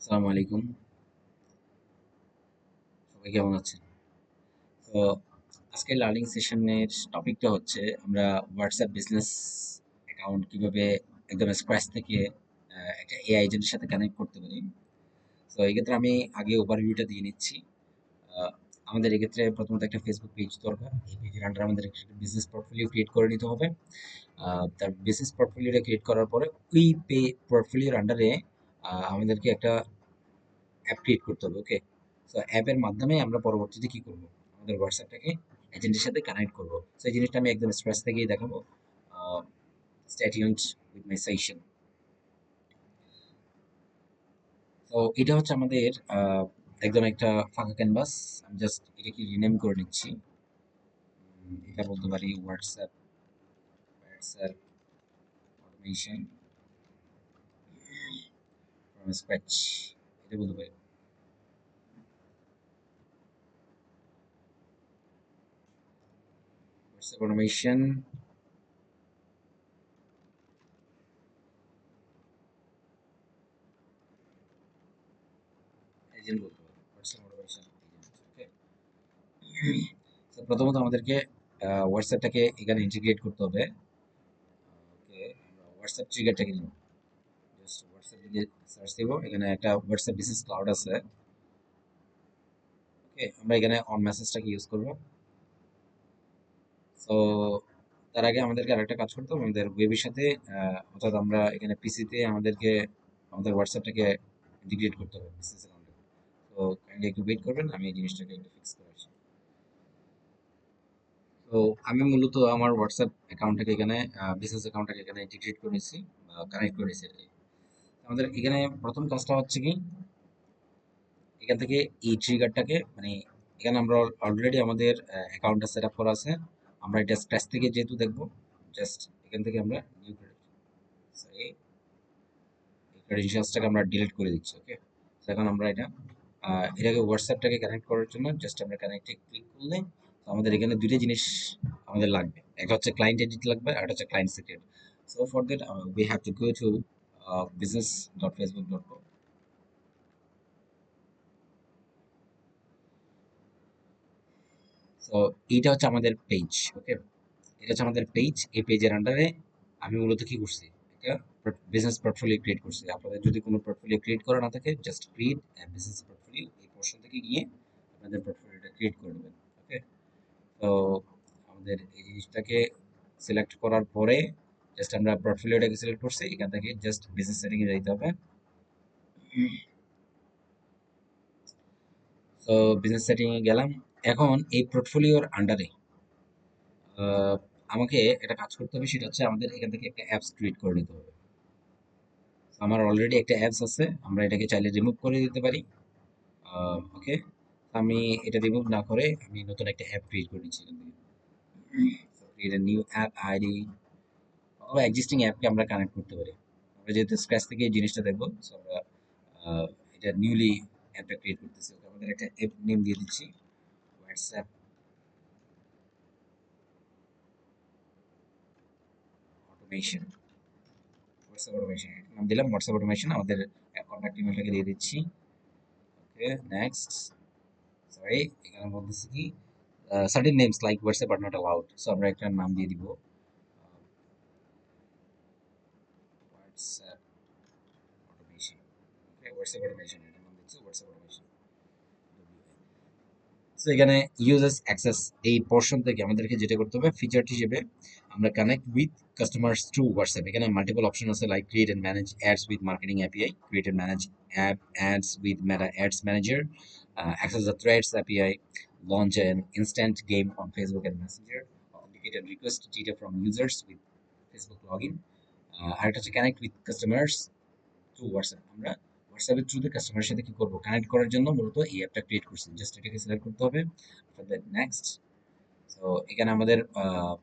আসসালামু আলাইকুম। সবাই কেমন আছেন? তো আজকের লার্নিং সেশনের টপিকটা হচ্ছে আমরা হোয়াটসঅ্যাপ বিজনেস অ্যাকাউন্ট কিভাবে একদম স্ক্র্যাচ থেকে একটা এআই এজেন্টের সাথে কানেক্ট করতে পারি। তো এই ক্ষেত্রে আমি আগে ওভারভিউটা দিয়ে নিচ্ছি। আমাদের এক্ষেত্রে প্রথমত একটা ফেসবুক পেজ দরকার। এই পেজের আন্ডারে আমাদের একটা বিজনেস পোর্টফোলিও ক্রিয়েট করে নিতে হবে। তার বিজনেস পোর্টফোলিওটা ক্রিয়েট করার পরে ওই পোর্টফোলিওর আন্ডারে আমাদেরকে একটা অ্যাপ ক্রিয়েট করতে হবে। ওকে, তো অ্যাপের মাধ্যমে আমরা পরবর্তীতে কি করব, আমাদের হোয়াটসঅ্যাপটাকে এজেন্টের সাথে কানেক্ট করব। তো এই জিনিসটা আমি একদম স্ক্র্যাচ থেকেই দেখাবো। Stay tuned with my session. তো এটা হচ্ছে আমাদের একদম একটা ফাঁকা ক্যানভাস। আমি জাস্ট এটাকে রিনেম করে নিচ্ছি। এটা বলতে পারি WhatsApp WhatsApp automation from scratch, এটা বলতে পারি। হোয়াটসঅ্যাপ অটোমেশন এজেন্ট বলতে পারি, হোয়াটসঅ্যাপ অটোমেশন এজেন্ট। ওকে, তো প্রথমত আমাদেরকে হোয়াটসঅ্যাপটাকে এখানে ইন্টিগ্রেট করতে হবে। ওকে, আমরা হোয়াটসঅ্যাপ ট্রিগারটাকে নিব। জাস্ট হোয়াটসঅ্যাপ লিখে সার্চ দিব, এখানে একটা হোয়াটসঅ্যাপ বিজনেস ক্লাউড আছে। ওকে, আমরা এখানে অন মেসেজটাকে ইউজ করব। সো তার আগে আমাদেরকে আরেকটা কাজ করতে হবে, আমাদের ওয়েবের সাথে অর্থাৎ আমরা এখানে পিসিতে আমাদেরকে আমাদের হোয়াটসঅ্যাপটাকে ইন্টিগ্রেট করতে হবে বিজনেস অ্যাকাউন্টে। তো কাইন্ডলি একটু ওয়েট করবেন, আমি এই জিনিসটাকে একটু ফিক্স করে আসি। তো আমি মূলত আমার হোয়াটসঅ্যাপ অ্যাকাউন্টটাকে এখানে বিজনেস অ্যাকাউন্টটাকে এখানে ইন্টিগ্রেট করে নিচ্ছি বা কানেক্ট করে নিচ্ছি আর কি। আমাদের এখানে প্রথম কাজটা হচ্ছে কি, এখান থেকে এই ট্রিগারটাকে মানে এখানে আমরা অলরেডি আমাদের অ্যাকাউন্টটা সেট আপ করা আছে। আমরা এটা স্ক্র্যাচ থেকে যেহেতু দেখবো, জাস্ট এখান থেকে আমরা নিউ এই ক্রেডেনশিয়ালসটাকে আমরা ডিলিট করে দিচ্ছি। ওকে, এখন আমরা এটাকে হোয়াটসঅ্যাপটাকে কানেক্ট করার জন্য জাস্ট আমরা কানেক্টে ক্লিক করলে তো আমাদের এখানে দুইটা জিনিস আমাদের লাগবে। একটা হচ্ছে ক্লায়েন্ট এডিট লাগবে, আর একটা হচ্ছে client secret. So for that we have to go to business.facebook.com। So এইটা হচ্ছে আমাদের পেজ। ওকে, এটা হচ্ছে আমাদের পেজ। এই পেজের আন্ডারে আমি মূলত কি করছি, একটা বিজনেস পোর্টফোলিও ক্রিয়েট করছি। আপনাদের যদি কোনো পোর্টফোলিও ক্রিয়েট করা না থাকে, জাস্ট ক্রিয়েট বিজনেস পোর্টফোলিও, এই পোর্শন থেকে গিয়ে আপনাদের পোর্টফোলিওটা ক্রিয়েট করে নেবেন। ওকে, তো আমাদের এই জিনিসটাকে সিলেক্ট করার পরে জাস্ট আমরা পোর্টফোলিওটাকে সিলেক্ট করছি, এখান থেকে জাস্ট বিজনেস সেটিং এ যাইতে হবে। তো বিজনেস সেটিং এ গেলাম। এখন এই পোর্টফোলিওর আন্ডারে আহ, আমাকে একটা কাজ করতে হবে, সেটা হচ্ছে আমাদের এখান থেকে একটা অ্যাপস ক্রিয়েট করে নিতে হবে। আমার অলরেডি একটা অ্যাপস আছে, আমরা এটাকে চাইলে রিমুভ করে দিতে পারি। ওকে, আমি এটা রিমুভ না করে আমি নতুন একটা অ্যাপ ক্রিয়েট করে নিচ্ছি এখান থেকে। ক্রিয়েট নিউ অ্যাপ আইডি, অথবা এক্সিস্টিং অ্যাপকে আমরা কানেক্ট করতে পারি। আমরা যেহেতু স্ক্র্যাচ থেকে এই জিনিসটা দেখবো, সো আমরা আহ, এটা নিউলি অ্যাপটা ক্রিয়েট করতেছি। ওকে, আমাদের একটা অ্যাপ নেম দিয়ে দিচ্ছি, হোয়াটসঅ্যাপ অটোমেশন। হোয়াটসঅ্যাপ অটোমেশন নাম দিলাম, হোয়াটসঅ্যাপ অটোমেশন। আমাদের কন্ট্যাক্ট ইমেলটাকে দিয়ে দিচ্ছি। Okay, next. সরি, এখানে বলতেছি কি certain names like WhatsApp are not allowed. So আমরা একটা নাম দিয়ে দিব, WhatsApp automation. Okay, WhatsApp automation এটা নাম দিচ্ছি, হোয়াটসঅ্যাপ অটোমেশন। সো এখানে ইউজার্স অ্যাক্সেস এই পোর্শন থেকে আমাদেরকে যেটা করতে হবে, ফিচার হিসেবে আমরা connect with customers through WhatsApp. এখানে মাল্টিপল অপশন আছে, like create and manage ads with marketing API, create and manage app ads with Meta ads manager, access the threads API, launch an instant game on Facebook and Messenger, authenticate and request data from users with Facebook login. আরেকটা হচ্ছে connect with customers through WhatsApp. আমরা হোয়াটসঅ্যাপের থ্রুতে কাস্টমারের সাথে কি করবো, connect করার জন্য মূলত এই অ্যাপটা ক্রিয়েট করছি। জাস্ট এটাকে সিলেক্ট করতে হবে, নেক্সট। সো এখানে আমাদের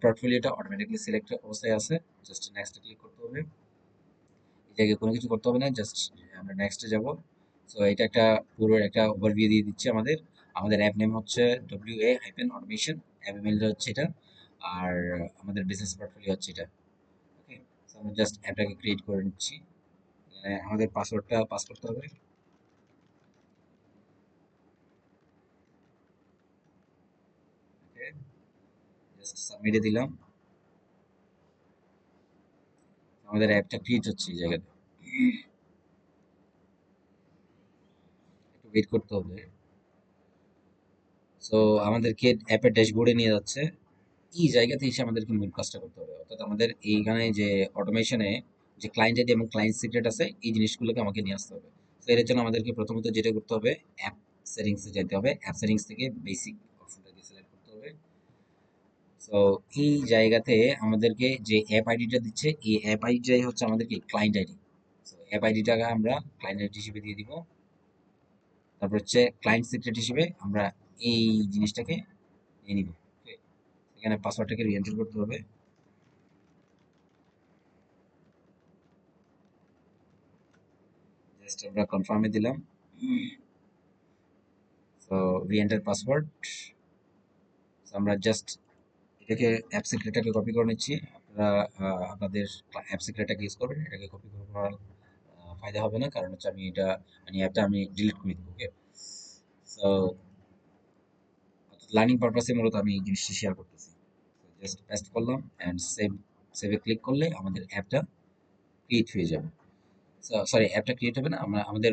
পোর্টফোলিওটা অটোমেটিকলি সিলেক্ট অবস্থায় আছে, জাস্ট নেক্সট ক্লিক করতে হবে। এটাকে কোনো কিছু করতে হবে না, জাস্ট আমরা নেক্সটে যাব। সো এটা একটা পুরো একটা ওভারভিউ দিয়ে দিচ্ছে আমাদের। আমাদের অ্যাপ নেম হচ্ছে WA-Automation, অ্যাপ ইমেলটা হচ্ছে এটা, আর আমাদের বিজনেস পোর্টফোলিও হচ্ছে এটা। ওকে, সো আমরা জাস্ট অ্যাপটাকে ক্রিয়েট করে নিচ্ছি। আমাদের পাসওয়ার্ডটা পাস করতে হবে। সাবমিটে দিলাম, আমাদের অ্যাপটা ক্রিয়েট হচ্ছে এই জায়গাতে। একটু ওয়েট করতে হবে। সো আমাদেরকে অ্যাপের ড্যাশবোর্ডে নিয়ে যাচ্ছে। এই জায়গাতে এসে আমাদেরকে মূল কাজটা করতে হবে, অর্থাৎ আমাদের এইখানে যে অটোমেশনে যে ক্লায়েন্ট আইডি এবং ক্লায়েন্ট সিক্রেট আছে, এই জিনিসগুলোকে আমাকে নিয়ে আসতে হবে। তো এর জন্য আমাদেরকে প্রথমত যেটা করতে হবে, অ্যাপ সেটিংসে যেতে হবে। অ্যাপ সেটিংস থেকে বেসিক অপশনটাকে সিলেক্ট করতে হবে। সো এই জায়গাতে আমাদেরকে যে অ্যাপ আইডিটা দিচ্ছে, এই অ্যাপ আইডিটাই হচ্ছে আমাদেরকে ক্লায়েন্ট আইডি। সো অ্যাপ আইডিটাকে আমরা ক্লায়েন্ট আইডি হিসেবে দিয়ে দিব। তারপর হচ্ছে ক্লায়েন্ট সিক্রেট হিসেবে আমরা এই জিনিসটাকে নিয়ে নিব। এখানে পাসওয়ার্ডটাকে রিএন্টার করতে হবে। জাস্ট আমরা কনফার্মে দিলাম। So re-enter password. আমরা জাস্ট এটাকে অ্যাপ সিক্রেটটাকে কপি করে নিচ্ছি। আপনারা আপনাদের অ্যাপ সিক্রেটটাকে ইউজ করবেন, এটাকে কপি করার ফায়দা হবে না, কারণ হচ্ছে আমি এটা মানে অ্যাপটা আমি ডিলিট করে দেবো। ওকে, সো লার্নিং পারপাসে মূলত আমি এই জিনিসটা শেয়ার করতেছি। জাস্ট পেস্ট করলাম অ্যান্ড সেভে ক্লিক করলে আমাদের অ্যাপটা ক্রিয়েট হয়ে যাবে। সরি, অ্যাপটা ক্রিয়েট হবে না, আমরা আমাদের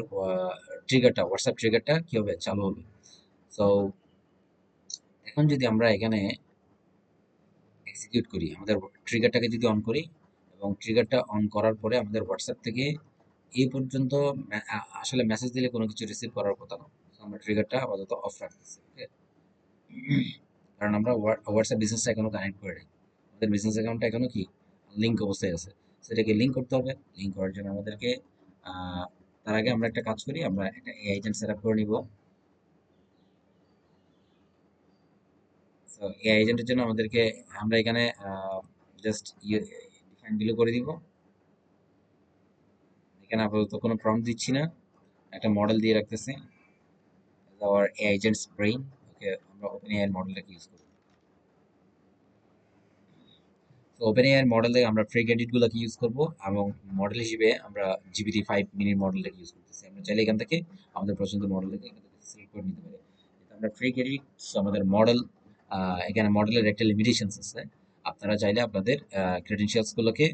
ট্রিগারটা, হোয়াটসঅ্যাপ ট্রিগারটা কি হবে, চালু হবে। সো এখন যদি আমরা এখানে এক্সিকিউট করি, আমাদের ট্রিগারটাকে যদি অন করি, এবং ট্রিগারটা অন করার পরে আমাদের হোয়াটসঅ্যাপ থেকে এই পর্যন্ত আসলে মেসেজ দিলে কোনো কিছু রিসিভ করার কথা না। So আমরা ট্রিগারটা আপাতত অফ রাখতেছি। ওকে, কারণ আমরা হোয়াটসঅ্যাপ বিজনেসটা এখনো কানেক্ট করে নাই। আমাদের বিজনেস অ্যাকাউন্টটা এখনো কি লিঙ্ক অবস্থায় আছে। সেটাকে লিঙ্ক করতে হবে। লিঙ্ক করার জন্য আমাদেরকে আহ, তার আগে আমরা একটা কাজ করি, আমরা একটা এআই এজেন্ট সেট আপ করে নিব। সো এআই এজেন্টের জন্য আমাদেরকে আমরা এখানে জাস্ট ডিফাইন ভ্যালু করে দিব। এখানে আপাতত কোনো প্রম্পট দিচ্ছি না, একটা মডেল দিয়ে রাখতেছি, আওয়ার এআই এজেন্টস ব্রেইন। ওকে, আমরা ওপেন এআই এর মডেলটাকে ইউজ করব। তো ওপেন এআই এর মডেলে আমরা ফ্রি ক্রেডিটগুলোকে ইউজ করব, এবং মডেল হিসেবে আমরা GPT-5 মিনি মডেলটাকে ইউজ করতেছি। আমরা চাইলে এখান থেকে আমাদের পছন্দের মডেলটাকে এখান থেকে সিলেক্ট করে নিতে পারি। কিন্তু আমরা ফ্রি ক্রেডিট, আমাদের মডেল, এখানে মডেলের একটা লিমিটেশনস আছে। আপনারা চাইলে আপনাদের ক্রেডেনশিয়ালসগুলোকে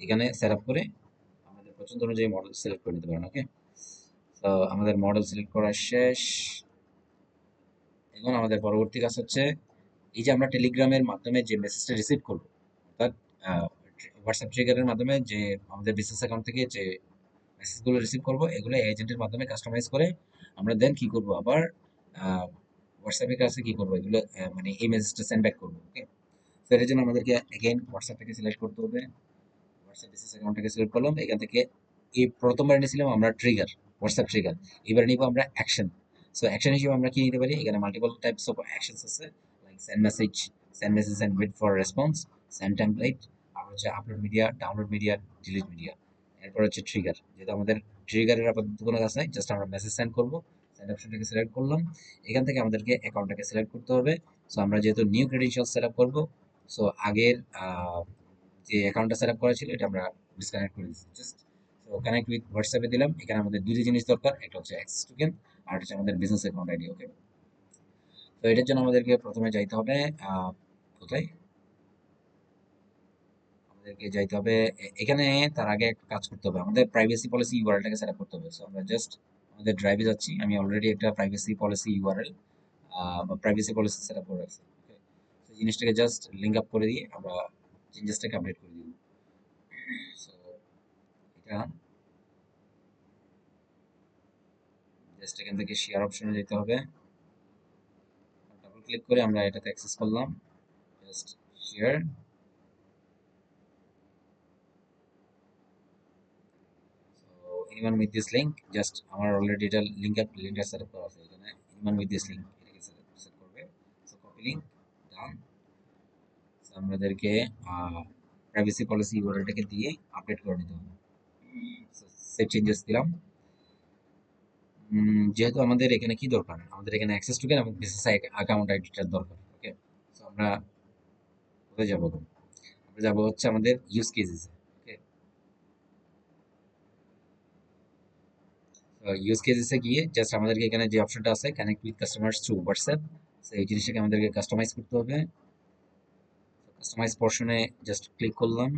এখানে সেট আপ করে আমাদের পছন্দ অনুযায়ী মডেল সিলেক্ট করে নিতে পারেন। ওকে, তো আমাদের মডেল সিলেক্ট করা শেষ। এখন আমাদের পরবর্তী কাজ হচ্ছে, এই যে আমরা টেলিগ্রামের মাধ্যমে যে মেসেজটা রিসিভ করবো, অর্থাৎ হোয়াটসঅ্যাপ ট্রিগারের মাধ্যমে যে আমাদের বিজনেস অ্যাকাউন্ট থেকে যে মেসেজগুলো রিসিভ করবো, এগুলো এজেন্টের মাধ্যমে কাস্টমাইজ করে আমরা দেন কি করব, আবার হোয়াটসঅ্যাপের কাছে কি করবো, এগুলো মানে এই মেসেজটা সেন্ড ব্যাক করবো। ওকে, তো এর জন্য আমাদেরকে এগেইন হোয়াটসঅ্যাপটাকে সিলেক্ট করতে হবে। হোয়াটসঅ্যাপ বিজনেস অ্যাকাউন্টটাকে সিলেক্ট করলাম। এখান থেকে এই প্রথমবার এনেছিলাম আমরা ট্রিগার, হোয়াটসঅ্যাপ ট্রিগার। এবার নিব আমরা অ্যাকশন। সো অ্যাকশন হিসেবে আমরা কি নিতে পারি, এখানে মাল্টিপল টাইপস অফ অ্যাকশনস আছে, like send message and wait for response, send template, আর হচ্ছে upload media, download media, delete media. এরপর হচ্ছে ট্রিগার, যেহেতু আমাদের ট্রিগারের আপাতত কোনো কাজ নাই, জাস্ট আমরা মেসেজ সেন্ড করবো। সেন্ড অপশনটাকে সিলেক্ট করলাম। এখান থেকে আমাদেরকে অ্যাকাউন্টটাকে সিলেক্ট করতে হবে। সো আমরা যেহেতু নিউ ক্রেডেনশিয়াল সেট আপ করবো, সো আগের যে অ্যাকাউন্টটা সেট আপ করা ছিল এটা আমরা ডিসকানেক্ট করে দিচ্ছি। জাস্ট সো কানেক্ট উইথ হোয়াটসঅ্যাপে দিলাম। এখানে আমাদের দুইটা জিনিস দরকার, একটা হচ্ছে অ্যাক্সেস টোকেন, আর হচ্ছে আমাদের বিজনেস অ্যাকাউন্ট আইডি। ওকে, তো এটার জন্য আমাদেরকে প্রথমে যাইতে হবে কোথায়, আমাদেরকে যাইতে হবে এখানে। তার আগে একটা কাজ করতে হবে, আমাদের প্রাইভেসি পলিসি ইউআরএলটাকে সেট আপ করতে হবে। সো আমরা জাস্ট আমাদের ড্রাইভে যাচ্ছি, আমি অলরেডি একটা প্রাইভেসি পলিসি ইউআরএল বা প্রাইভেসি পলিসি সেট আপ করে রাখছি। ওকে, তো জিনিসটাকে জাস্ট লিঙ্ক আপ করে দিয়ে আমরা চেঞ্জেসটাকে আপডেট করে দিব। সো এটা জাস্ট এখান থেকে শেয়ার অপশনে যেতে হবে, ডাবল ক্লিক করে আমরা এটাতে অ্যাক্সেস করলাম। Just share. So anyone with this link, just আমার অলরেডি এটা লিঙ্কটা সেট আপ করা আছে এখানে। এনিওয়ান উইথ দিস লিংক এটাকে সেট করবে। সো কপি লিংক, ডান। আমাদেরকে প্রাইভেসি পলিসি ইউআরএলটাকে দিয়ে আপডেট করে নিতে হবে। সেভ চেঞ্জেস দিলাম। যেহেতু আমাদের এখানে কি দরকার, আমাদের এখানে অ্যাক্সেস টোকেন এবং বিজনেস অ্যাকাউন্ট আইডিটার দরকার। ওকে, সো আমরা কোথায় যাবো, আমরা যাবো হচ্ছে আমাদের ইউজ কেসেস। ওকে, ইউজ কেসেসে গিয়ে জাস্ট আমাদেরকে এখানে যে অপশনটা আছে, connect with customers through WhatsApp, এই জিনিসটাকে আমাদেরকে কাস্টমাইজ করতে হবে। কাস্টমাইজ পোর্শনে জাস্ট ক্লিক করলাম।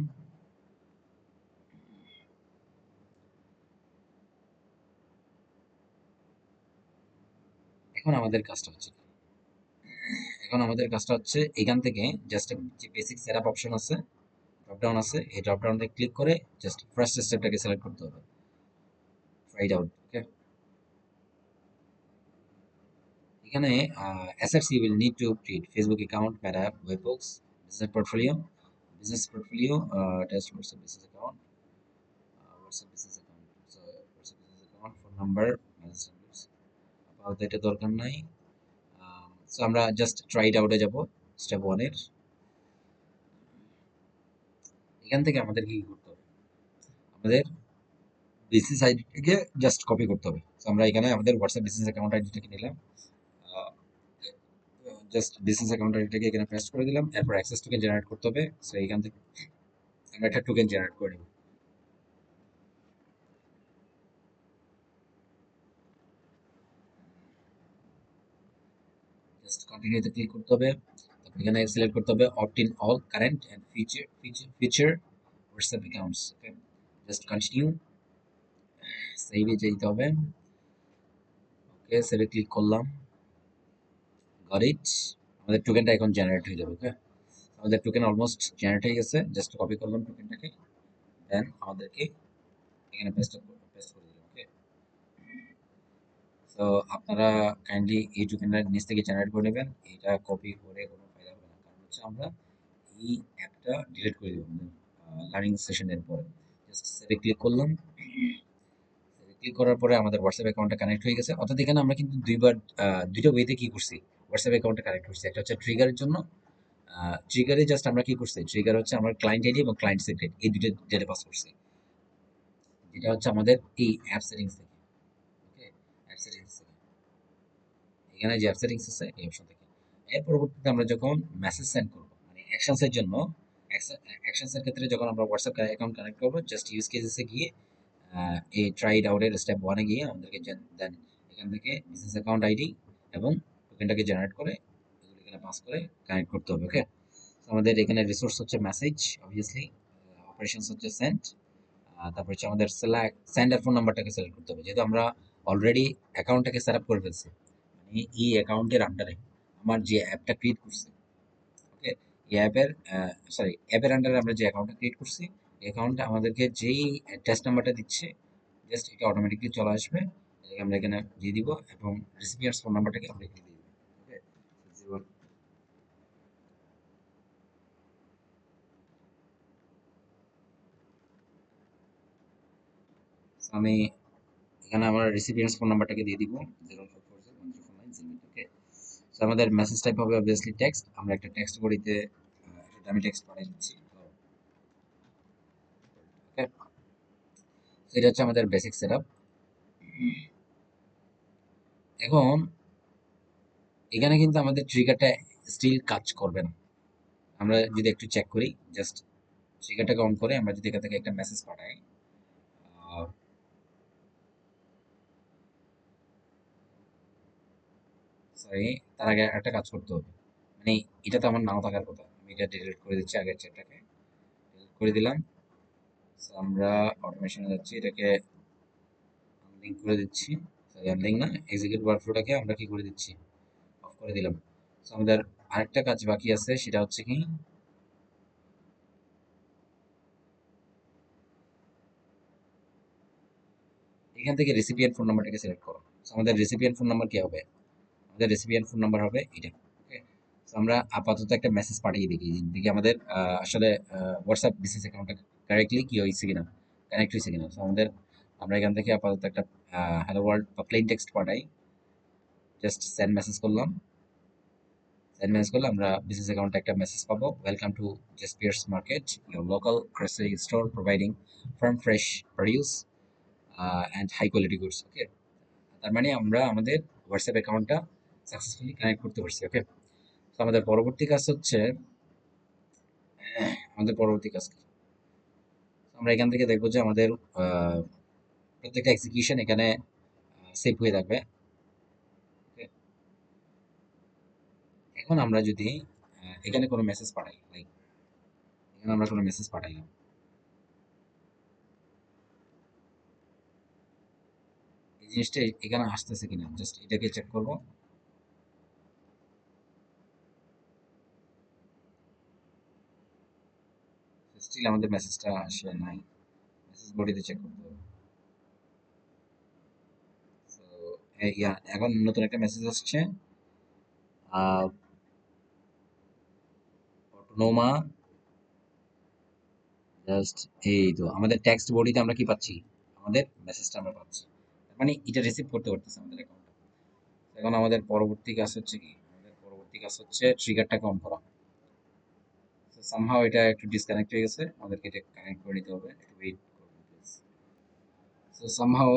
এখন আমাদের কাজটা হচ্ছে এখান থেকে জাস্ট যে বেসিক সেটআপ অপশন আছে, ড্রপ ডাউন আছে, এই ড্রপ ডাউনে ক্লিক করে জাস্ট ফার্স্ট স্টেপটাকে সিলেক্ট করতে হবে, ট্রাই ইট আউট। ওকে, এখানে assets you will need to create Facebook account, Meta webhooks, business portfolio, test WhatsApp business account, WhatsApp business account, so WhatsApp business account, phone number, message numbers, আপাতত এটা দরকার নাই। So আমরা just try it আউটে যাব, step 1 এর। এখান থেকে আমাদের কি করতে হবে, আমাদের বিসিএস আইডিটাকে জাস্ট কপি করতে হবে। সো আমরা এখানে আমাদের হোয়াটসঅ্যাপ বিজনেস অ্যাকাউন্ট আইডিটাকে নিলাম, জাস্ট বিজনেস অ্যাকাউন্ট আইডিটাকে এখানে পেস্ট করে দিলাম, এরপর অ্যাক্সেস টোকেন জেনারেট করতে হবে। সো এখান থেকে আমরা একটা টোকেন জেনারেট করে নেব। জাস্ট কন্টিনিউতে ক্লিক করতে হবে, তারপর এখানে সিলেক্ট করতে হবে opt in all current and feature WhatsApp accounts. Okay, just continue, সেভে যেতে হবে। ওকে, সেভে ক্লিক করলাম, গট ইট। আমাদের টোকেনটা এখন জেনারেট হয়ে যাবে। ওকে, আমাদের টোকেন অলমোস্ট জেনারেট হয়ে গেছে, জাস্ট কপি করলাম টোকেনটাকে, দেন আমাদেরকে এখানে পেস্ট করে দিলাম। ওকে, সো আপনারা কাইন্ডলি এই টোকেনটা নিচ থেকে জেনারেট করে নেবেন, এটা কপি করে কোনো ফায়দা হবে না, কারণ হচ্ছে আমরা এই অ্যাপটা ডিলিট করে দেবো লার্নিং সেশনের পরে। জাস্ট সেভে ক্লিক করলাম, ক্লিক করার পরে আমাদের হোয়াটসঅ্যাপ অ্যাকাউন্টটা কানেক্ট হয়ে গেছে। অর্থাৎ এখানে আমরা কিন্তু দুইটা ওয়েতে কি করছি, হোয়াটসঅ্যাপ অ্যাকাউন্টটা কানেক্ট করছি। একটা হচ্ছে ট্রিগারের জন্য, ট্রিগারে জাস্ট আমরা কি করছি, ট্রিগার হচ্ছে আমার ক্লায়েন্ট আইডি এবং ক্লায়েন্ট সিক্রেট, এই দুটো ডেটা পাস করছি, যেটা হচ্ছে আমাদের এই অ্যাপ সেটিংস থেকে। ওকে, অ্যাপ সেটিংস থেকে এখানে যে অ্যাপ সেটিংস আছে এই অপশন থেকে। এর পরবর্তীতে আমরা যখন মেসেজ সেন্ড করবো, মানে অ্যাকশনসের জন্য, অ্যাকশনসের ক্ষেত্রে যখন আমরা হোয়াটসঅ্যাপ অ্যাকাউন্ট কানেক্ট করবো, জাস্ট ইউজ কেসেসে গিয়ে এই ট্রাই ইট আউটের স্টেপ 1 এ গিয়ে আমাদেরকে দেন এখান থেকে বিজনেস অ্যাকাউন্ট আইডি এবং টোকেনটাকে জেনারেট করে এগুলো এখানে পাস করে কানেক্ট করতে হবে। ওকে, আমাদের এখানে রিসোর্স হচ্ছে মেসেজ, অবভিয়াসলি অপারেশনস হচ্ছে সেন্ড, তারপর হচ্ছে আমাদের সেন্ডার ফোন নাম্বারটাকে সিলেক্ট করতে হবে, যেহেতু আমরা অলরেডি অ্যাকাউন্টটাকে সেট আপ করে ফেলছি, মানে এই অ্যাকাউন্টের আন্ডারে আমার যে অ্যাপটা ক্রিয়েট করছি। ওকে, এই অ্যাপের আন্ডারে আমরা যে অ্যাকাউন্টটা ক্রিয়েট করছি, এই অ্যাকাউন্টটা আমাদেরকে যেই টেস্ট নাম্বারটা দিচ্ছে, জাস্ট এটা অটোমেটিকলি চলে আসবে, এটাকে আমরা এখানে দিয়ে দিব এবং রিসিপিয়ার্স ফোন নাম্বারটাকে আমরা এখানে দিয়ে দিব। ওকে, আমি এখানে আমার রিসিপিয়েন্টস ফোন নাম্বারটাকে দিয়ে দিব 054013490। ওকে, সো আমাদের মেসেজ টাইপ হবে অবভিয়াসলি টেক্সট, আমরা একটা টেক্সট বডিতে একটা ডামি টেক্সট পাঠিয়ে দিচ্ছি। ওকে, এটা হচ্ছে আমাদের বেসিক সেটআপ। এখন এখানে কিন্তু আমাদের ট্রিগারটা স্টিল কাজ করবে না। আমরা যদি একটু চেক করি, জাস্ট ট্রিগারটাকে অন করে আমরা যদি এখান থেকে একটা মেসেজ পাঠাই, সরি, তার আগে একটা কাজ করতে হবে, মানে এটা তো আমার নাও থাকার কথা, আমি এটা ডিলিট করে দিচ্ছি, আগের চ্যাটটাকে ডিলিট করে দিলাম। So, আমরা অটোমেশনে যাচ্ছি, এটাকে আনলিঙ্ক করে দিচ্ছি, সরি আনলিঙ্ক না, এক্সিকিউট ওয়ার্কফ্লোটাকে আমরা কি করে দিচ্ছি, অফ করে দিলাম। So, আমাদের আরেকটা কাজ বাকি আছে, সেটা হচ্ছে কি, এখান থেকে রেসিপিয়েন্ট ফোন নাম্বারটাকে সিলেক্ট করো। So, আমাদের রেসিপিয়েন্ট ফোন নাম্বার কি হবে, আমাদের রেসিপিয়েন্ট ফোন নাম্বার হবে এটা। ওকে, তো আমরা আপাতত একটা মেসেজ পাঠিয়ে দেখি, দেখি আমাদের আসলে হোয়াটসঅ্যাপ বিজনেস অ্যাকাউন্টটা কারেক্টলি কি হয়েছে কিনা, কানেক্ট হয়েছে কিনা। তো আমাদের আমরা এখান থেকে আপাতত একটা হ্যালো ওয়ার্ল্ড বা প্লেন টেক্সট পাঠাই, জাস্ট সেন্ড মেসেজ করলাম। সেন্ড মেসেজ করলে আমরা বিজনেস অ্যাকাউন্টে একটা মেসেজ পাবো, welcome to Jasper's market, your local grocery store providing farm fresh produce and high quality goods. Okay, তার মানে আমরা আমাদের হোয়াটসঅ্যাপ অ্যাকাউন্টটা সাকসেসফুলি কানেক্ট করতে পারছি। ওকে, তো আমাদের পরবর্তী কাজ হচ্ছে, আমাদের পরবর্তী কাজ কি, আমরা এখান থেকে দেখবো যে আমাদের আহ, প্রত্যেকটা এক্সিকিউশন এখানে সেভ হয়ে থাকবে। Okay, এখন আমরা যদি এখানে কোনো মেসেজ পাঠাই, লাইক আমরা কোনো মেসেজ পাঠাইলাম, এই জিনিসটা এখানে আসতেছে কিনা জাস্ট এটাকে চেক করব। স্টিল আমাদের মেসেজটা আসে নাই, মেসেজ বডিতে চেক করতে হবে। তো এখন নতুন একটা মেসেজ আসছে, অটোনোমা। জাস্ট এই তো আমাদের টেক্সট বডিতে আমরা কি পাচ্ছি, আমাদের মেসেজটা আমরা পাচ্ছি, মানে এটা রিসিভ করতে পারতেছে আমাদের অ্যাকাউন্ট। এখন আমাদের পরবর্তী কাজ হচ্ছে কি, আমাদের পরবর্তী কাজ হচ্ছে ট্রিগারটাকে অন করা। তো সামহাও এটা একটু ডিসকানেক্ট হয়ে গেছে, আমাদেরকে এটা কানেক্ট করে নিতে হবে, একটু ওয়েট করবেন প্লিজ। সো সামহাও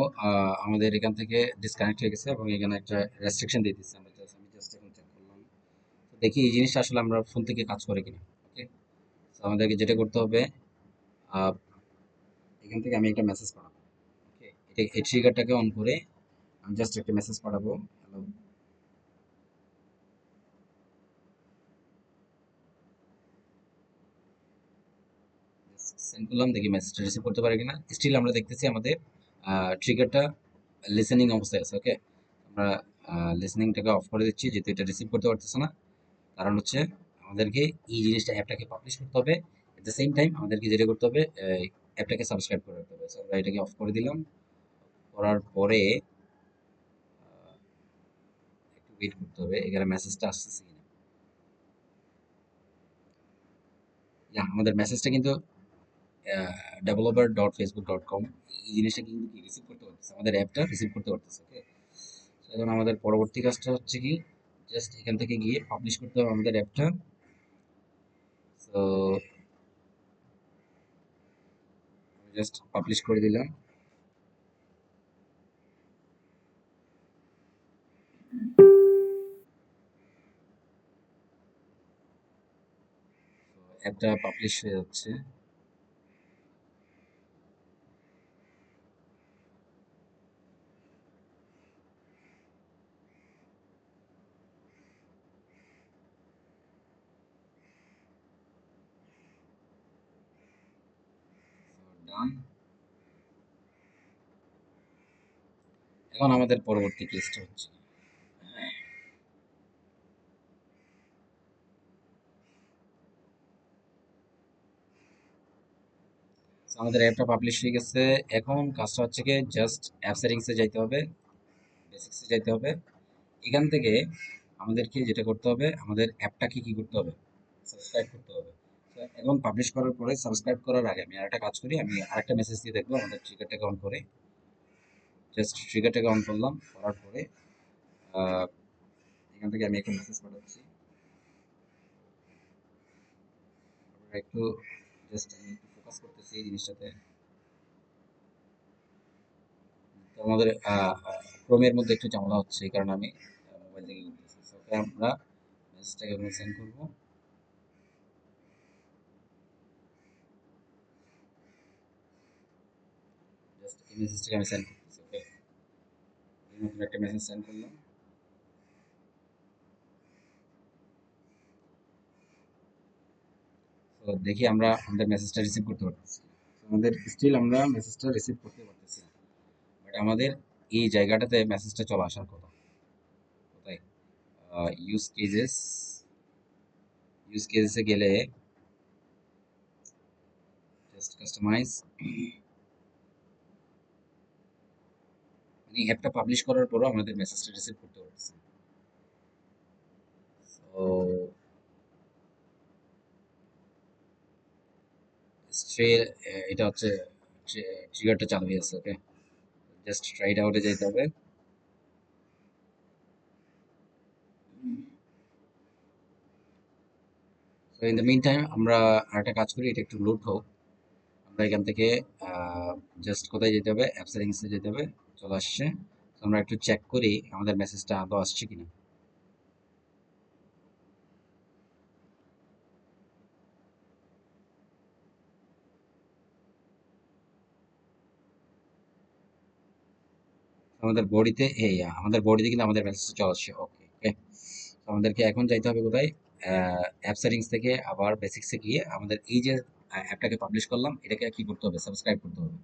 আমাদের এখান থেকে ডিসকানেক্ট হয়ে গেছে এবং এখানে একটা রেস্ট্রিকশন দিয়ে দিচ্ছে। আমি জাস্ট এখন চেক করলাম, তো দেখি এই জিনিসটা আসলে আমরা ফোন থেকে কাজ করে কিনা। ওকে, তো আমাদেরকে যেটা করতে হবে, আহ, এখান থেকে আমি একটা মেসেজ পাঠাবো। ওকে, এটা এই ট্রিগারটাকে অন করে আমি জাস্ট একটা মেসেজ পাঠাবো, হ্যালো। সেন্ড করলাম, দেখি মেসেজটা রিসিভ করতে পারে কিনা। স্টিল আমরা দেখতেছি আমাদের ট্রিগারটা লিসেনিং অবস্থায় আছে। ওকে, আমরা লিসেনিংটাকে অফ করে দিচ্ছি যেহেতু এটা রিসিভ করতে পারতেছে না। কারণ হচ্ছে আমাদেরকে এই জিনিসটা অ্যাপটাকে পাবলিশ করতে হবে, এট দ্য সেম টাইম আমাদেরকে যেটা করতে হবে অ্যাপটাকে সাবস্ক্রাইব করে রাখতে হবে। সো আমরা এটাকে অফ করে দিলাম, করার পরে একটু ওয়েট করতে হবে এখানে মেসেজটা আসতেছে কিনা। আমাদের মেসেজটা কিন্তু developer.facebook.com এই জিনিসটা কিন্তু কি রিসিভ করতে পারতেছে, আমাদের অ্যাপটা রিসিভ করতে পারতেছে। ওকে, এখন আমাদের পরবর্তী কাজটা হচ্ছে কি, জাস্ট এখান থেকে গিয়ে পাবলিশ করতে হবে আমাদের অ্যাপটা। সো জাস্ট পাবলিশ করে দিলাম। অ্যাপটা পাবলিশ হয়ে যাচ্ছে। ডান। এখন আমাদের পরবর্তী কেসটা হচ্ছে, so আমাদের অ্যাপটা পাবলিশ হয়ে গেছে। এখন কাজটা হচ্ছে কি, জাস্ট অ্যাপ সেটিংসে যাইতে হবে, বেসিক্সে যাইতে হবে। এখান থেকে আমাদেরকে যেটা করতে হবে, আমাদের অ্যাপটাকে কি করতে হবে, সাবস্ক্রাইব করতে হবে। তো এখন পাবলিশ করার পরে সাবস্ক্রাইব করার আগে আমি আরেকটা কাজ করি, আমি আরেকটা মেসেজ দিয়ে দেখবো আমাদের ট্রিগারটাকে অন করে। জাস্ট ট্রিগারটাকে অন করলাম, করার পরে আহ, এখান থেকে আমি একটা মেসেজ পাঠাচ্ছি। আমরা একটু জাস্ট আমি একটু ফোকাস করতেছি এই জিনিসটাতে। তো আমাদের ক্রোমের মধ্যে একটু ঝামেলা হচ্ছে, এই কারণে আমি মোবাইল থেকে করতেছি। So, ওকে, আমরা মেসেজটাকে এখন সেন্ড করবো। জাস্ট এই মেসেজটাকে আমি সেন্ড করতেছি। ওকে, নতুন একটা মেসেজ সেন্ড করলাম। তো দেখি আমরা আমাদের মেসেজটা রিসিভ করতে পারতেছি। So, আমাদের স্টিল আমরা মেসেজটা রিসিভ করতে পারতেছি না, বাট আমাদের এই জায়গাটাতে মেসেজটা চলে আসার কথা। কোথায়, ইউজ কেজেস, ইউজ কেজেসে গেলে জাস্ট কাস্টমাইজ, মানে অ্যাপটা পাবলিশ করার পরও আমাদের মেসেজটা রিসিভ করতে পারতেছি। তো স্ট্রে, এটা হচ্ছে ট্রিগারটা চালু হয়ে আছে। ওকে, জাস্ট ট্রাই ইট আউটে যেতে হবে। তো ইন দ্য মিন টাইম আমরা আরেকটা কাজ করি, এটা একটু লোড হোক। আমরা এখান থেকে জাস্ট কোথায় যেতে হবে, অ্যাপ সেটিংসে যেতে হবে, চলে আসছে। তো আমরা একটু চেক করি আমাদের মেসেজটা আদৌ আসছে কিনা। আমাদের বডিতে এই আমাদের বডিতে কিন্তু আমাদের মেসেজটা চলে আসছে। ওকে ওকে, আমাদেরকে এখন যাইতে হবে কোথায়, অ্যাপ সেটিংস থেকে আবার বেসিক্সে গিয়ে আমাদের এই যে অ্যাপটাকে পাবলিশ করলাম, এটাকে কি করতে হবে? সাবস্ক্রাইব করতে হবে।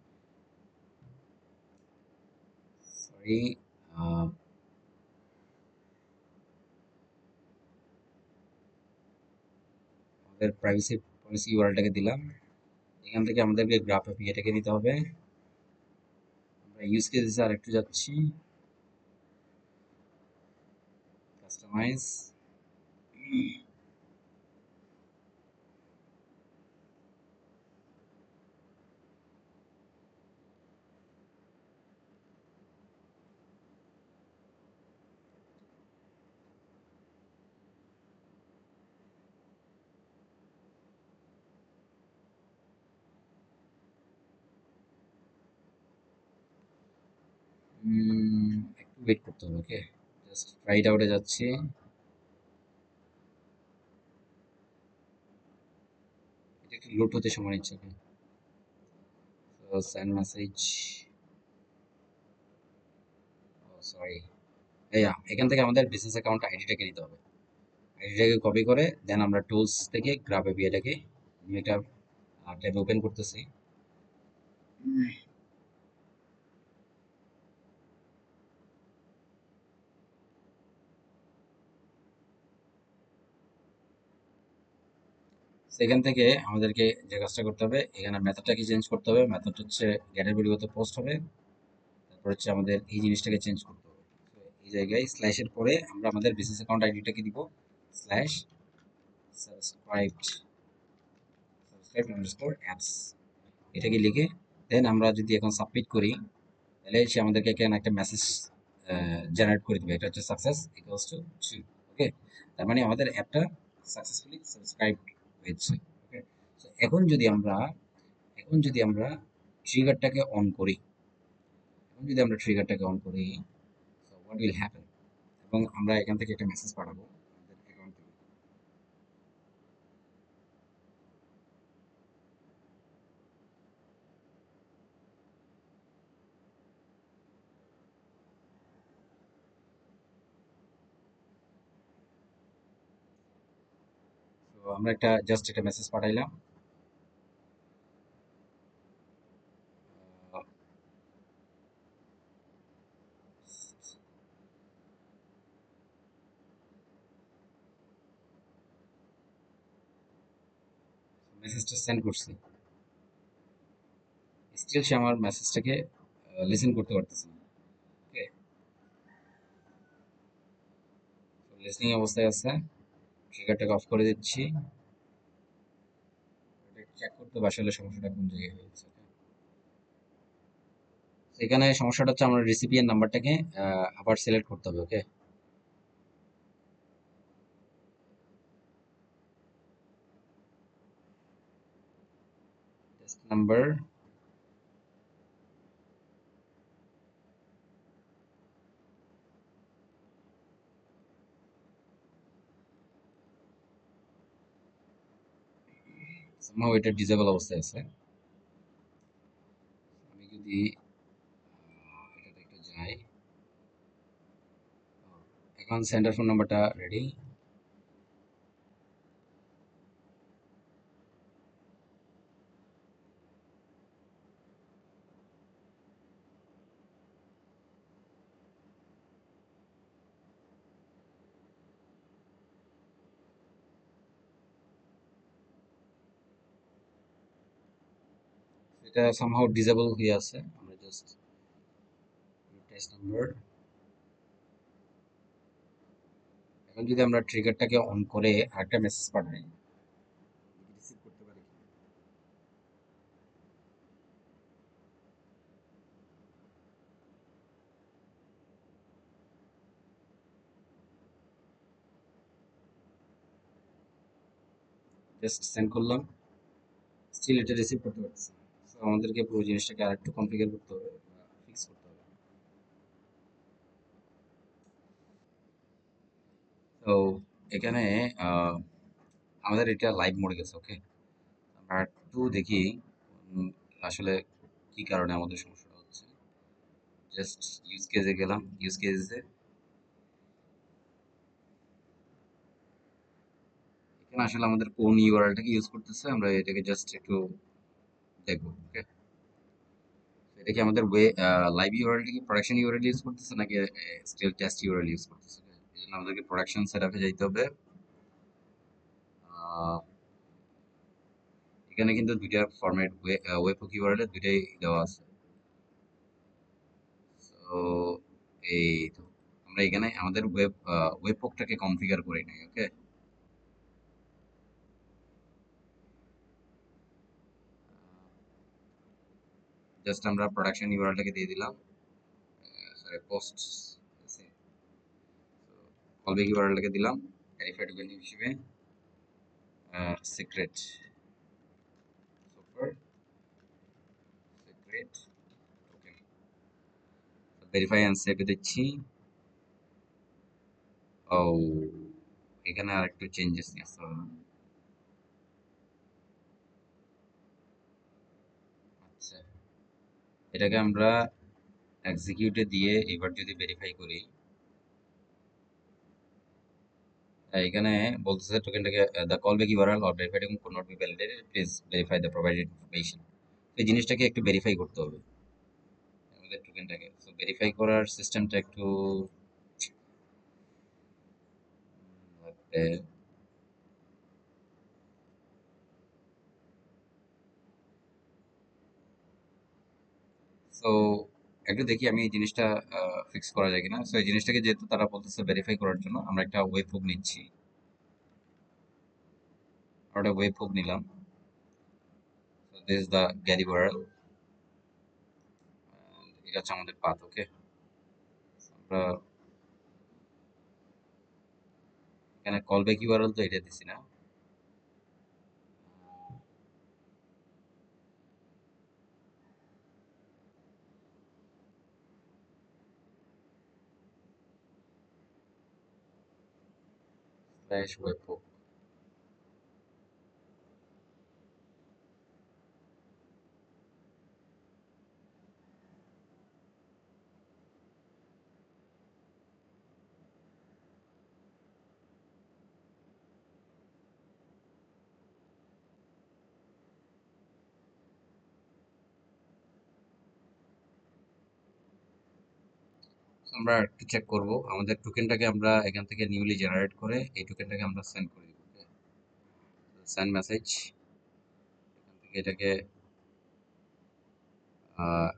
সরি, আমাদের প্রাইভেসি পলিসি ইউআরএলটাকে দিলাম। এখান থেকে আমাদেরকে গ্রাফ এপিআইটাকে নিতে হবে। আমরা ইউজ কেসে আর একটু যাচ্ছি, কাস্টমাইজ। একটু ওয়েট করতে হবে, ওকে। জাস্ট ট্রাই ইট আউটে যাচ্ছি। এটা একটু লোড হতে সময় নিচ্ছে। তো সেন্ড মেসেজ, সরি, এখান থেকে আমাদের বিজনেস অ্যাকাউন্ট আইডিটাকে নিতে হবে। আইডিটাকে কপি করে দেন আমরা টুলস থেকে গ্রাফ এপিআইটাকে নিয়ে একটা ট্যাব ওপেন করতেছি। সেখান থেকে আমাদেরকে যে কাজটা করতে হবে, এখানে মেথডটাকে চেঞ্জ করতে হবে। মেথড হচ্ছে গেটের পরিবর্তে পোস্ট হবে। তারপর হচ্ছে আমাদের এই জিনিসটাকে চেঞ্জ করতে হবে। তো এই জায়গায় স্ল্যাশের পরে আমরা আমাদের বিজনেস অ্যাকাউন্ট আইডিটাকে দিব, slash subscribed subscribe underscore apps, এটাকে লিখে দেন আমরা যদি এখন সাবমিট করি, তাহলে সে আমাদেরকে এখানে একটা মেসেজ জেনারেট করে দিবে। এটা হচ্ছে সাকসেস ইকুয়ালস টু ট্রু। ওকে, তার মানে আমাদের অ্যাপটা সাকসেসফুলি সাবস্ক্রাইব হয়েছে। ওকে, এখন যদি আমরা ট্রিগারটাকে অন করি, so what will happen, এবং আমরা এখান থেকে একটা মেসেজ পাঠাবো আমাদের অ্যাকাউন্ট থেকে। তো আমরা জাস্ট একটা মেসেজ পাঠাইলাম। মেসেজটা সেন্ড করছি, স্টিল সে আমার মেসেজটাকে লিসেন করতে পারতেছে না। ওকে, লিসনিং অবস্থায় আছে। ট্রিগারটাকে অফ করে দিচ্ছি। চেক করতে হবে আসলে সমস্যাটা কোন জায়গায় হয়েছে। এখানে সমস্যাটা হচ্ছে আমার রিসিপিয়েন্ট নাম্বারটাকে আবার সিলেক্ট করতে হবে। ওকে, টেস্ট নাম্বার, somehow এটা ডিসেবল অবস্থায় আছে। আমি যদি এটাতে একটু যাই, এখন সেন্টার ফোন নাম্বারটা রেডি। এটা সামহাউ ডিসেবল হয়ে আছে। আমরা জাস্ট টেস্ট নাম্বার, এখন যদি আমরা ট্রিগারটাকে অন করে আরেকটা মেসেজ পাঠাই, রিসিভ করতে পারি কি? জাস্ট সেন্ড করলাম, স্টিল এটা রিসিভ করতে পারতেছে না। সো আমাদেরকে পুরো জিনিসটাকে আরেকটু কনফিগার করতে হবে, ফিক্স করতে হবে। তো এখানে আহ, আমাদের এটা লাইভ মোডে গেছে। ওকে, আমরা একটু দেখি উম, আসলে কি কারণে আমাদের সমস্যাটা হচ্ছে। জাস্ট ইউজ কেসে গেলাম, ইউজ কেসে এখানে আসলে আমাদের কোন ইউআরএলটাকে ইউজ করতেছে আমরা এটাকে জাস্ট একটু দেখবো। ওকে, এটা কি আমাদের লাইভ ইউআরএল কি প্রোডাকশন ইউআরএল ইউজ করতেছে নাকি স্টিল টেস্ট ইউআরএল ইউজ করতেছে? এই জন্য আমাদেরকে প্রোডাকশন সেটআপে যাইতে হবে। আহ, এখানে কিন্তু দুইটা ফরম্যাট ওয়েবহুক ইউআরএল দুইটাই দেওয়া আছে। তো এই তো আমরা এখানে আমাদের ওয়েবহুকটাকে কনফিগার করে নিই। ওকে, জাস্ট আমরা প্রোডাকশন ইউআরএলটাকে দিয়ে দিলাম, সরি পোস্ট কলব্যাক ইউআরএলটাকে দিলাম ভেরিফাইড ভেন্যু হিসেবে secret super secret token verify and save দিচ্ছি। ও, এখানে আর একটু চেঞ্জেস নিয়ে আসতে হবে। আচ্ছা, এটাকে আমরা এক্সিকিউটে দিয়ে এবার যদি ভেরিফাই করি, এখানে বলতেছে টোকেনটাকে the call back URL or verified could not be validated, please verify the provided information. এই জিনিসটাকে একটু ভেরিফাই করতে হবে আমাদের টোকেনটাকে। সো ভেরিফাই করার সিস্টেমটা একটু লাগবে। সো একটু দেখি আমি এই জিনিসটা ফিক্স করা যায় কিনা। সো এই জিনিসটাকে যেহেতু তারা বলতেছে ভেরিফাই করার জন্য আমরা একটা ওয়েব হুক নিচ্ছি। আমরা একটা ওয়েব হুক নিলাম। So this is the gary URL, এটা হচ্ছে আমাদের পাথ। ওকে, আমরা এখানে কল ব্যাক ইউআরএল তো এটা দিছি না। Slash web hook. আমরা একটু চেক করব আমাদের টোকেনটাকে আমরা এখান থেকে নিউলি জেনারেট করে এই টোকেনটাকে আমরা সেন্ড করে দিব। সেন্ড মেসেজ, এখান থেকে এটাকে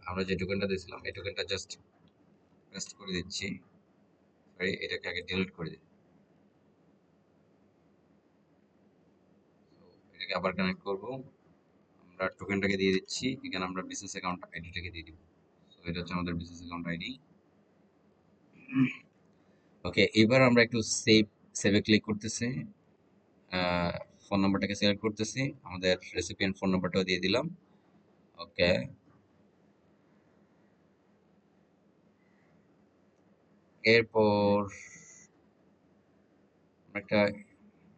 আমরা যে টোকেনটা দিয়েছিলাম এই টোকেনটা জাস্ট পেস্ট করে দিচ্ছি। সরি, এটাকে আগে ডিলিট করে দিই। এটাকে আবার কানেক্ট করব, আমরা টোকেনটাকে দিয়ে দিচ্ছি, এখানে আমরা বিজনেস অ্যাকাউন্ট আইডিটাকে দিয়ে দিব। তো এটা হচ্ছে আমাদের বিজনেস অ্যাকাউন্ট আইডি। ওকে, এবার আমরা একটু সেভে ক্লিক করতেছি, ফোন নাম্বারটাকে সিলেক্ট করতেছি, আমাদের রেসিপিয়েন্ট ফোন নাম্বারটাও দিয়ে দিলাম। ওকে, এরপর আমরা একটা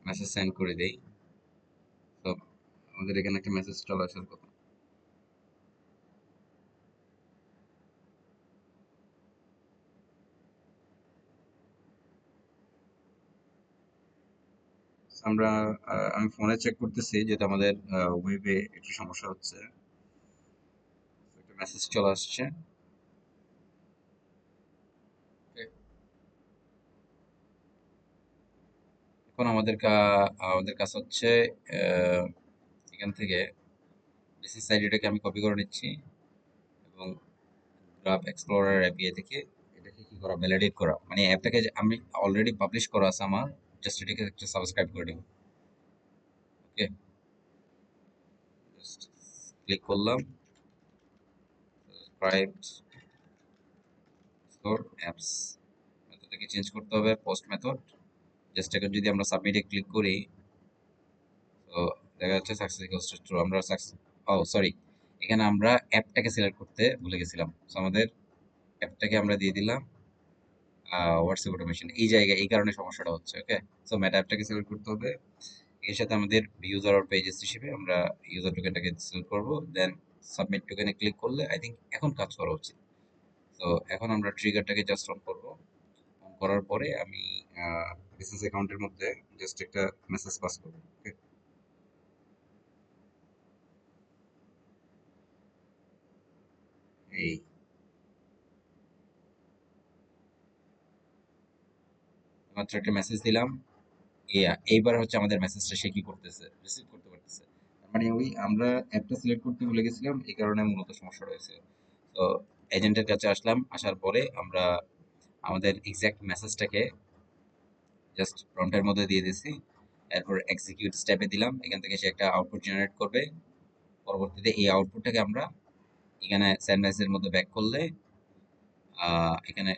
মেসেজ সেন্ড করে দেই। তো আমাদের এখানে একটা মেসেজ চলে আসার কথা। আমরা আমি ফোনে চেক করতেছি যেটা আমাদের ওয়েবে একটু সমস্যা হচ্ছে, একটা মেসেজ চলে আসছে। Okay, এখন আমাদের কাছে হচ্ছে আহ, এখান থেকে বিসিএস আইডিটাকে আমি কপি করে নিচ্ছি এবং গ্রাফ এক্সপ্লোরার এপিআই থেকে এটাকে কি করা, ভ্যালিডেট করা, মানে অ্যাপটাকে আমি অলরেডি পাবলিশ করা আছে আমার, জাস্ট এটাকে একটা সাবস্ক্রাইব করে দিব। ওকে, জাস্ট ক্লিক করলাম, সাবস্ক্রাইব স্টোর অ্যাপস, মেথডটাকে চেঞ্জ করতে হবে পোস্ট মেথড। জাস্ট এখন যদি আমরা সাবমিটে ক্লিক করি, তো দেখা যাচ্ছে সাকসেস ইকুয়ালস টু ট্রু। আমরা সাকসেস, ও সরি, এখানে আমরা অ্যাপটাকে সিলেক্ট করতে ভুলে গেছিলাম। সো আমাদের অ্যাপটাকে আমরা দিয়ে দিলাম হোয়াটসঅ্যাপ অটোমেশন, এই জায়গায় এই কারণে সমস্যাটা হচ্ছে। ওকে, সো মেটা অ্যাপটাকে সিলেক্ট করতে হবে, এর সাথে আমাদের ইউজার অর পেজেস হিসেবে আমরা ইউজার টোকেনটাকে সিলেক্ট করব, দেন সাবমিট টোকেনে ক্লিক করলে আই থিঙ্ক এখন কাজ করা উচিত। তো এখন আমরা ট্রিগারটাকে জাস্ট অন করব, অন করার পরে আমি বিজনেস অ্যাকাউন্টের মধ্যে জাস্ট একটা মেসেজ পাস করবো। ওকে, এই মাত্র একটা মেসেজ দিলাম। এইবার হচ্ছে আমাদের মেসেজটা সে কি করতেছে, রিসিভ করতে পারতেছে। তার মানে ওই আমরা অ্যাপটা সিলেক্ট করতে ভুলে গেছিলাম, এই কারণে মূলত সমস্যা রয়েছে। তো এজেন্টের কাছে আসলাম, আসার পরে আমরা আমাদের এক্সাক্ট মেসেজটাকে জাস্ট প্রম্পটের মধ্যে দিয়ে দিছি। এরপর এক্সিকিউট স্টেপে দিলাম, এখান থেকে সে একটা আউটপুট জেনারেট করবে। পরবর্তীতে এই আউটপুটটাকে আমরা এখানে সেন্ড মেসেজের মধ্যে ব্যাক করলে এখানে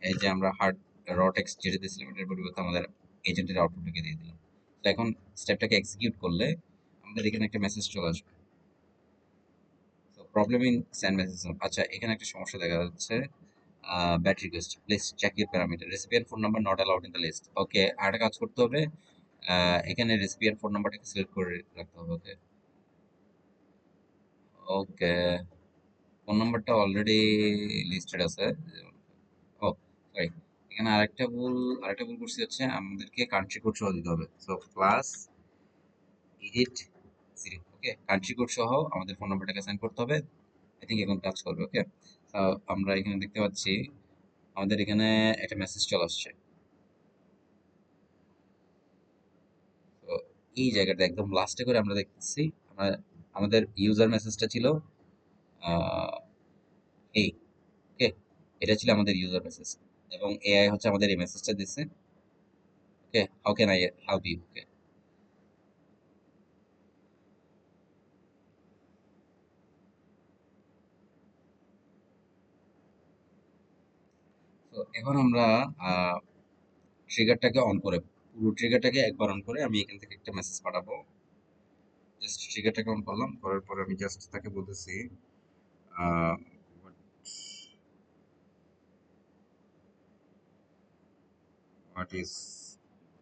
এই যে আমরা হার্ড র টেক্সট যেটা দিয়েছিলাম এটার পরিবর্তে আমাদের এজেন্টের আউটপুটটাকে দিয়ে দিলাম। তো এখন স্টেপটাকে এক্সিকিউট করলে আমাদের এখানে একটা মেসেজ চলে আসবে। তো প্রবলেম ইন সেন্ড মেসেজ। আচ্ছা, এখানে একটা সমস্যা দেখা যাচ্ছে। Battery request, please check your parameter, recipient phone number not allowed in the list. Okay, আরেকটা কাজ করতে হবে, এখানে রেসিপিয়ার ফোন নাম্বারটাকে সিলেক্ট করে রাখতে হবে। ওকে, ওকে, ফোন নাম্বারটা অলরেডি লিস্টেড আছে। ও সরি, এখানে আরেকটা ভুল করছি, হচ্ছে আমাদেরকে কান্ট্রি কোড সহ দিতে হবে। সো প্লাস 88 ওকে, কান্ট্রি কোড সহ আমাদের ফোন নাম্বারটাকে সেন্ড করতে হবে। আই থিঙ্ক এখন কাজ করবে। ওকে, আমরা এখানে দেখতে পাচ্ছি আমাদের এখানে একটা মেসেজ চলে আসছে। তো এই জায়গাটা একদম লাস্টে করে আমরা দেখতেছি আমরা আমাদের ইউজার মেসেজটা ছিল আহ, এই ওকে, এটা ছিল আমাদের ইউজার মেসেজ, এবং এআই হচ্ছে আমাদের এই মেসেজটা দিচ্ছে। Okay, how can I help you. Okay, তো এখন আমরা ট্রিগারটাকে অন করে, পুরো ট্রিগারটাকে একবার অন করে আমি এখান থেকে একটা মেসেজ পাঠাবো। জাস্ট ট্রিগারটাকে অন করলাম, করার পরে আমি জাস্ট তাকে বলতেছি আহ, what is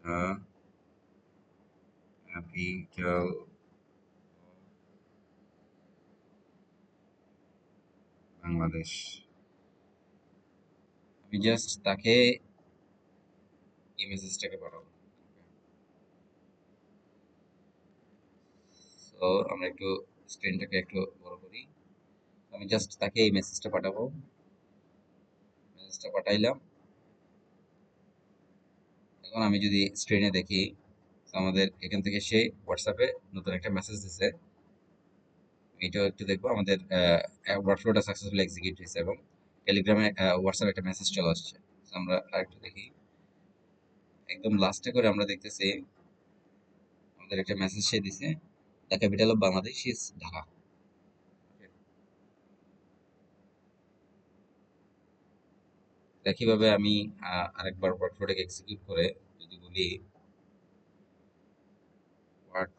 the capital Bangladesh. আমি জাস্ট তাকে এই মেসেজটাকে পাঠাবো। তো আমরা একটু স্ক্রিনটাকে একটু বড় করি। আমি জাস্ট তাকে এই মেসেজটা পাঠাবো, মেসেজটা পাঠাইলাম। এখন আমি যদি স্ক্রিনে দেখি, তো আমাদের এখান থেকে সে হোয়াটসঅ্যাপে নতুন একটা মেসেজ দিছে। এটাও একটু দেখবো, আমাদের ওয়ার্কফ্লোটা সাকসেসফুলি এক্সিকিউট হয়েছে এবং টেলিগ্রামে হোয়াটসঅ্যাপে একটা মেসেজ চলে আসছে। তো আমরা আরেকটু দেখি, একদম লাস্টে করে আমরা দেখতেছি আমাদের একটা মেসেজ সে দিছে, the capital of Bangladesh is Dhaka. একইভাবে আমি আরেকবার ওয়ার্কফ্লোটাকে এক্সিকিউট করে যদি বলি what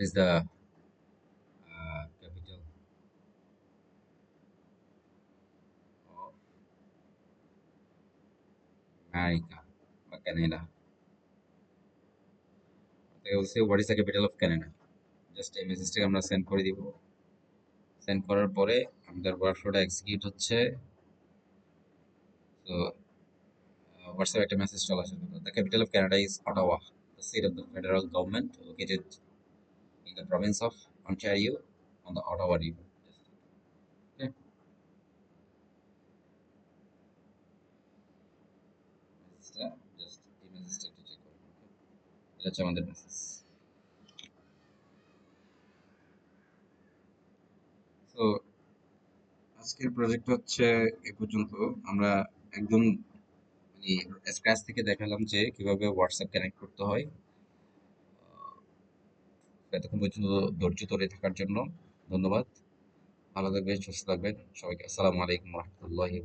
is the capital of America বা কানাডা, তাকে বলছি what is the capital of Canada. Just এই মেসেজটাকে আমরা সেন্ড করে দিব। সেন্ড করার পরে আমাদের ওয়ার্কফ্লোটা এক্সিকিউট হচ্ছে। তো হোয়াটসঅ্যাপ একটা মেসেজ চলে আসে, the capital of Canada is Ottawa, the seat of the federal government located in the province of Ontario on the Ottawa river. মেসেজটা জাস্ট এই মেসেজটা একটু চেক করুন। এটা হচ্ছে আমাদের মেসেজ। তো আজকের প্রজেক্ট হচ্ছে এ পর্যন্ত। আমরা একদম মানে স্ক্র্যাচ থেকে দেখালাম যে কিভাবে হোয়াটসঅ্যাপ কানেক্ট করতে হয়। এতক্ষণ পর্যন্ত ধৈর্য ধরে থাকার জন্য ধন্যবাদ। ভালো থাকবেন, সুস্থ থাকবেন। সবাইকে আসসালামু আলাইকুম রহমতুল্লাহি